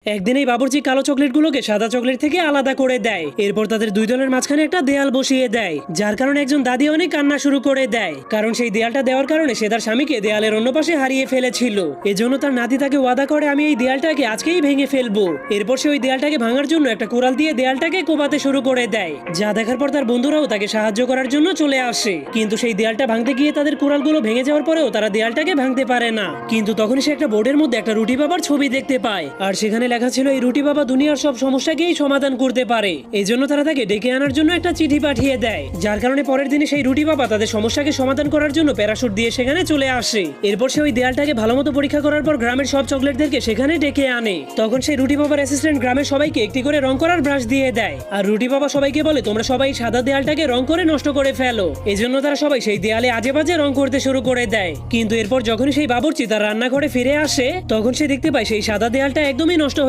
একদিন এই বাবুর্চি কালো চকলেটগুলোকে সাদা চকলেট থেকে আলাদা করে দেয়। এরপর তাদের দুই দলের মাঝখানে একটা দেয়াল বসিয়ে দেয়, যার কারণে একজন দাদি অনেক কান্না শুরু করে দেয়, কারণ সেই দেয়ালটা দেওয়ার কারণে সে তার স্বামীকে দেয়ালের অন্য পাশে হারিয়ে ফেলেছিল। এজন্য তার নাতি তাকে ওয়াদা করে, আমি এই দেয়ালটাকে আজকেই ভেঙে ফেলবো। এরপর সে ওই দেয়ালটাকে ভাঙার জন্য একটা কুড়াল দিয়ে দেয়ালটাকে কোপাতে শুরু করে দেয়, যা দেখার পর তার বন্ধুরাও তাকে সাহায্য করার জন্য চলে আসে। কিন্তু সেই দেয়ালটা ভাঙতে গিয়ে তাদের কুড়ালগুলো ভেঙে যাওয়ার পরেও তারা দেয়ালটাকে ভাঙতে পারে না। কিন্তু তখনই সে একটা বোর্ডের মধ্যে একটা রুটি বাবার ছবি দেখতে পায়, আর সেখানে লেখা ছিল এই রুটি বাবা দুনিয়ার সব সমস্যাকেই সমাধান করতে পারে। এই জন্য তারা তাকে ডেকে আনার জন্য একটা চিঠি পাঠিয়ে দেয়, যার কারণে পরের দিনে সেই রুটি বাবা তাদের সমস্যাকে সমাধান করার জন্য প্যারাশুট দিয়ে সেখানে চলে আসে। এরপর সে ওই দেয়ালটাকে ভালো মতো পরীক্ষা করার পর গ্রামের সব চকলেটদেরকে সেখানে ডেকে আনে। তখন সেই রুটি বাবার অ্যাসিস্ট্যান্ট গ্রামের সবাইকে একটি করে রং করার ব্রাশ দিয়ে দেয়, আর রুটি বাবা সবাইকে বলে, তোমরা সবাই সাদা দেয়ালটাকে রং করে নষ্ট করে ফেলো। এজন্য তারা সবাই সেই দেয়ালে আজে বাজে রং করতে শুরু করে দেয়। কিন্তু এরপর যখনই সেই বাবুর্চি তার রান্নাঘরে ফিরে আসে, তখন সে দেখতে পায় সেই সাদা দেয়ালটা একদমই নষ্ট